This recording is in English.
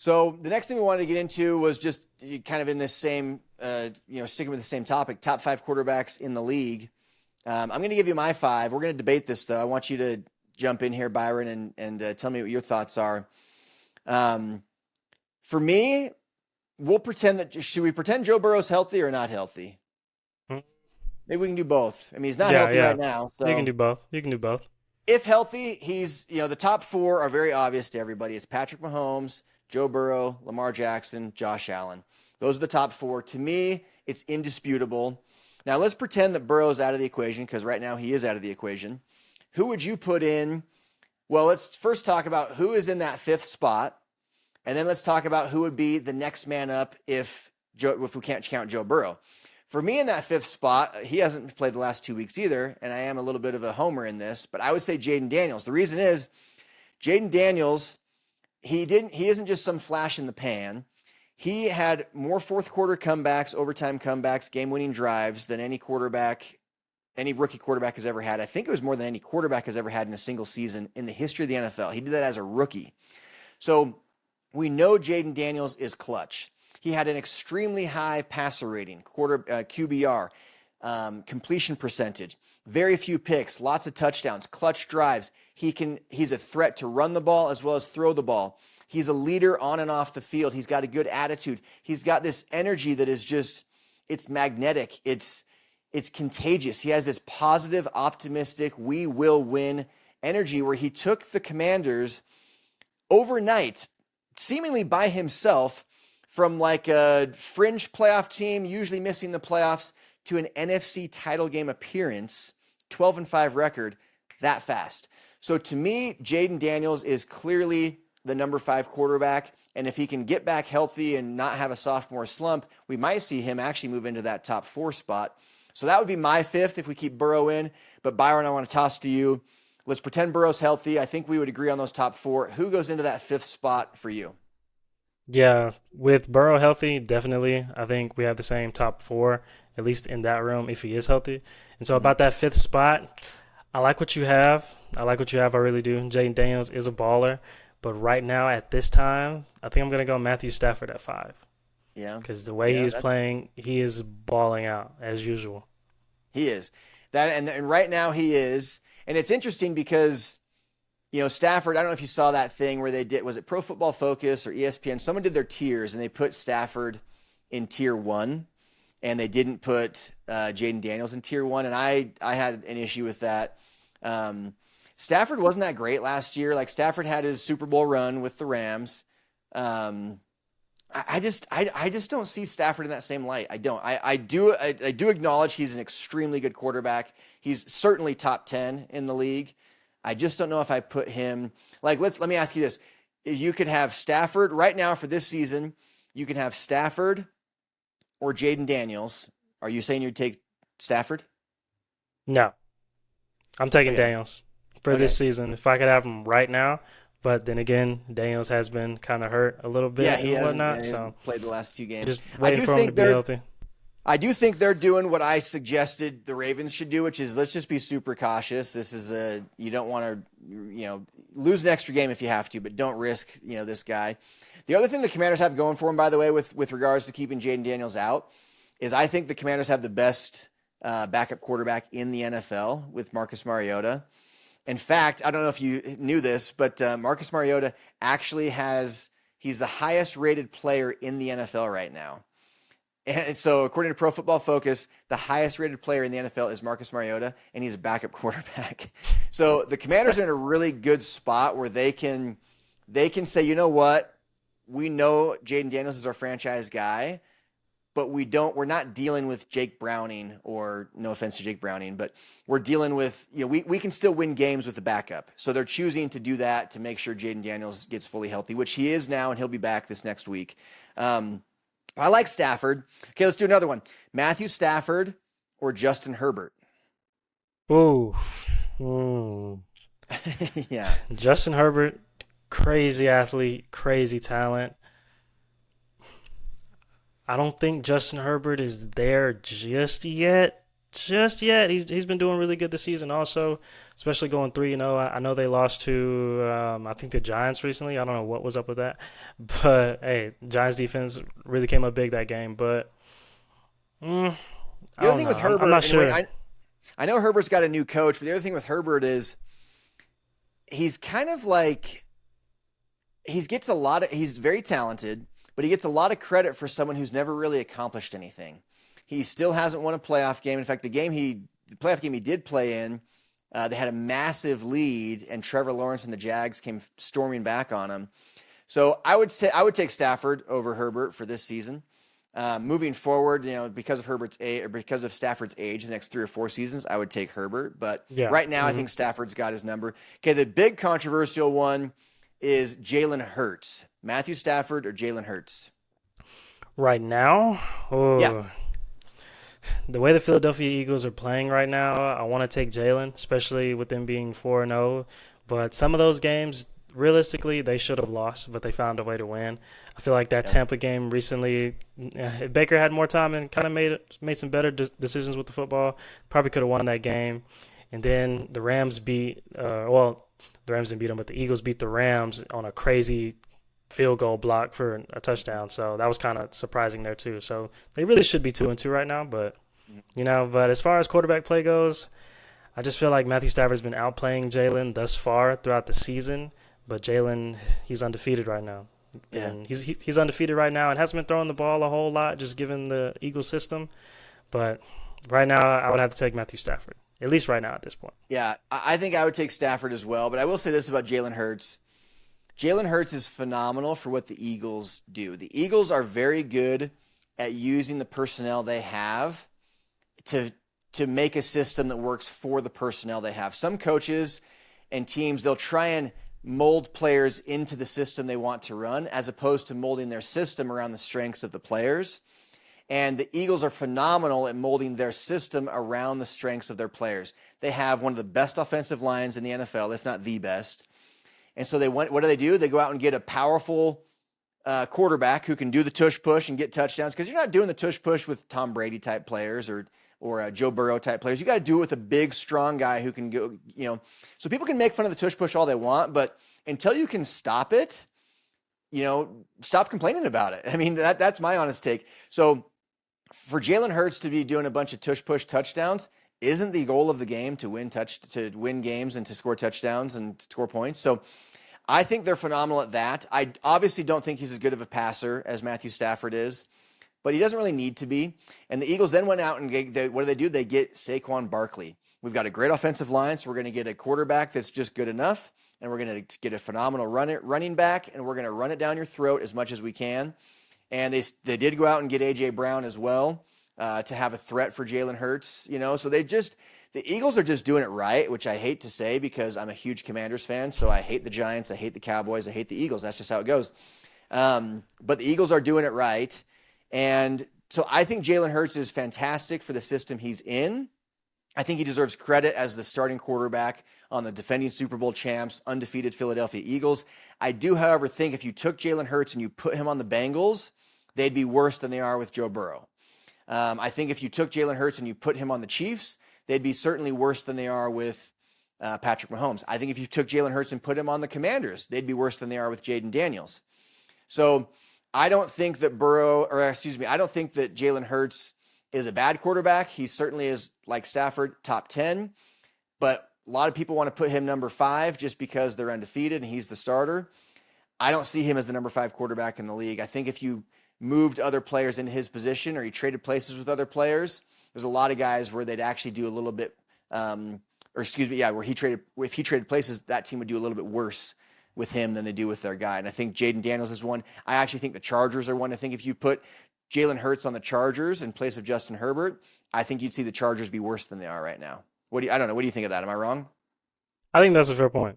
So the next thing we wanted to get into was just kind of in this same, sticking with the same topic, top five quarterbacks in the league. I'm going to give you my five. We're going to debate this, though. I want you to jump in here, Byron, and tell me what your thoughts are. For me, should we pretend Joe Burrow's healthy or not healthy? Hmm. Maybe we can do both. I mean, he's not Yeah, healthy yeah. right now. You can So do both. You can do both. if healthy, the top four are very obvious to everybody. It's Patrick Mahomes, Joe Burrow, Lamar Jackson, Josh Allen. Those are the top four. To me, it's indisputable. Now, let's pretend that Burrow's out of the equation because right now he is out of the equation. Who would you put in? Well, let's first talk about who is in that fifth spot, and then let's talk about who would be the next man up if we can't count Joe Burrow. For me in that fifth spot, he hasn't played the last 2 weeks either, and I am a little bit of a homer in this, but I would say Jayden Daniels. The reason is Jayden Daniels, he isn't just some flash in the pan. He had more fourth quarter comebacks, overtime comebacks, game-winning drives than any rookie quarterback has ever had. I think it was more than any quarterback has ever had in a single season in the history of the NFL. He did that as a rookie. So we know Jayden Daniels is clutch. He had an extremely high passer rating, QBR, completion percentage, very few picks, lots of touchdowns, clutch drives. He's a threat to run the ball as well as throw the ball. He's a leader on and off the field. He's got a good attitude. He's got this energy that is just, it's magnetic. It's contagious. He has this positive, optimistic, we will win energy where he took the Commanders overnight, seemingly by himself, from like a fringe playoff team, usually missing the playoffs, to an NFC title game appearance, 12-5 record, that fast. So to me, Jayden Daniels is clearly the number 5 quarterback. And if he can get back healthy and not have a sophomore slump, we might see him actually move into that top 4 spot. So that would be my fifth if we keep Burrow in. But Byron, I want to toss to you. Let's pretend Burrow's healthy. I think we would agree on those top 4. Who goes into that fifth spot for you? Yeah, with Burrow healthy, definitely. I think we have the same top four, at least in that room, if he is healthy. And so Mm-hmm. about that fifth spot, I like what you have. I like what you have. I really do. Jaden Daniels is a baller. But right now, at this time, I think I'm going to go Matthew Stafford at five. Yeah. Because the way he Yeah, is playing, he is balling out as usual. he is. And right now he is. And it's interesting because Stafford, I don't know if you saw that thing where they did, was it Pro Football Focus or ESPN? Someone did their tiers and they put Stafford in tier 1 and they didn't put Jayden Daniels in tier 1. And I had an issue with that. Stafford wasn't that great last year. Like Stafford had his Super Bowl run with the Rams. Um, I just don't see Stafford in that same light. I don't. I do acknowledge he's an extremely good quarterback. He's certainly top 10 in the league. I just don't know if I put him like let me ask you this. You could have Stafford right now for this season, you can have Stafford or Jayden Daniels. Are you saying you'd take Stafford? No, I'm taking Okay. Daniels for this Okay. season. If I could have him right now, but then again, Daniels has been kind of hurt a little Yeah, bit and he whatnot, so hasn't played the last 2 games. just I waiting do for him to think be they're healthy. I do think they're doing what I suggested the Ravens should do, which is let's just be super cautious. This is you don't want to, lose an extra game if you have to, but don't risk, this guy. The other thing the Commanders have going for them, by the way, with regards to keeping Jayden Daniels out, is I think the Commanders have the best backup quarterback in the NFL with Marcus Mariota. In fact, I don't know if you knew this, but Marcus Mariota actually he's the highest rated player in the NFL right now. And so, according to Pro Football Focus, the highest rated player in the NFL is Marcus Mariota, and he's a backup quarterback. So the Commanders are in a really good spot where they can say, you know what, we know Jayden Daniels is our franchise guy, but we're not dealing with Jake Browning, or no offense to Jake Browning, but we're dealing with, we can still win games with the backup. So they're choosing to do that to make sure Jayden Daniels gets fully healthy, which he is now, and he'll be back this next week. I like Stafford. Okay, let's do another one. Matthew Stafford or Justin Herbert? Ooh, mm. Yeah. Justin Herbert, crazy athlete, crazy talent. I don't think Justin Herbert is there just yet. just yet. He's been doing really good this season also, especially going 3-0. I know they lost to I think the Giants recently. I don't know what was up with that. But hey, Giants defense really came up big that game, but mm, I The other don't thing know. with I'm Herbert, not anyway, sure. I know Herbert's got a new coach, but the other thing with Herbert is he's kind of like he's very talented, but he gets a lot of credit for someone who's never really accomplished anything. He still hasn't won a playoff game. In fact, the playoff game he did play in, they had a massive lead, and Trevor Lawrence and the Jags came storming back on him. So I would take Stafford over Herbert for this season. Moving forward, because of Herbert's age or because of Stafford's age, the next 3 or 4 seasons, I would take Herbert. But Yeah. right now, I think Stafford's got his number. Okay, the big controversial one is Jalen Hurts, Matthew Stafford or Jalen Hurts. Right now, Yeah, oh, the way the Philadelphia Eagles are playing right now, I want to take Jalen, especially with them being 4-0. But some of those games, realistically, they should have lost, but they found a way to win. I feel like that yeah, Tampa game recently, Baker had more time and kind of made some better decisions with the football. Probably could have won that game. And then the Rams the Rams didn't beat them, but the Eagles beat the Rams on a crazy field goal block for a touchdown. So that was kind of surprising there too. So they really should be 2-2 right now, but but as far as quarterback play goes, I just feel like Matthew Stafford's been outplaying Jalen thus far throughout the season, but Jalen, he's undefeated right now. yeah. And he's undefeated right now and hasn't been throwing the ball a whole lot, just given the Eagles system. But right now, I would have to take Matthew Stafford, at least right now at this point. Yeah, I think I would take Stafford as well. But I will say this about Jalen Hurts. Jalen Hurts is phenomenal for what the Eagles do. The Eagles are very good at using the personnel they have to to make a system that works for the personnel they have. Some coaches and teams, they'll try and mold players into the system they want to run as opposed to molding their system around the strengths of the players. And the Eagles are phenomenal at molding their system around the strengths of their players. They have one of the best offensive lines in the NFL, if not the best. And so what do? They go out and get a powerful quarterback who can do the tush push and get touchdowns, because you're not doing the tush push with Tom Brady type players or Joe Burrow type players. You got to do it with a big, strong guy who can go, so people can make fun of the tush push all they want, but until you can stop it, stop complaining about it. I mean, that's my honest take. So for Jalen Hurts to be doing a bunch of tush push touchdowns, isn't the goal of the game to win games and to score touchdowns and score points? So I think they're phenomenal at that. I obviously don't think he's as good of a passer as Matthew Stafford is, but he doesn't really need to be. And the Eagles then went out and what do? They get Saquon Barkley. We've got a great offensive line, so we're going to get a quarterback that's just good enough, and we're going to get a phenomenal running back, and we're going to run it down your throat as much as we can. And they did go out and get A.J. Brown as well to have a threat for Jalen Hurts. So the Eagles are just doing it right, which I hate to say because I'm a huge Commanders fan. So I hate the Giants, I hate the Cowboys, I hate the Eagles. That's just how it goes. But the Eagles are doing it right. And so I think Jalen Hurts is fantastic for the system he's in. I think he deserves credit as the starting quarterback on the defending Super Bowl champs, undefeated Philadelphia Eagles. I do, however, think if you took Jalen Hurts and you put him on the Bengals, they'd be worse than they are with Joe Burrow. I think if you took Jalen Hurts and you put him on the Chiefs, they'd be certainly worse than they are with Patrick Mahomes. I think if you took Jalen Hurts and put him on the Commanders, they'd be worse than they are with Jayden Daniels. So I don't think that I don't think that Jalen Hurts is a bad quarterback. He certainly is, like Stafford, top 10, but a lot of people want to put him number 5 just because they're undefeated and he's the starter. I don't see him as the number 5 quarterback in the league. I think if you moved other players into his position or he traded places with other players, there's a lot of guys where they'd actually do a little bit, where if he traded places, that team would do a little bit worse with him than they do with their guy. And I think Jayden Daniels is one. I actually think the Chargers are one. I think if you put Jalen Hurts on the Chargers in place of Justin Herbert, I think you'd see the Chargers be worse than they are right now. I don't know. What do you think of that? Am I wrong? I think that's a fair point.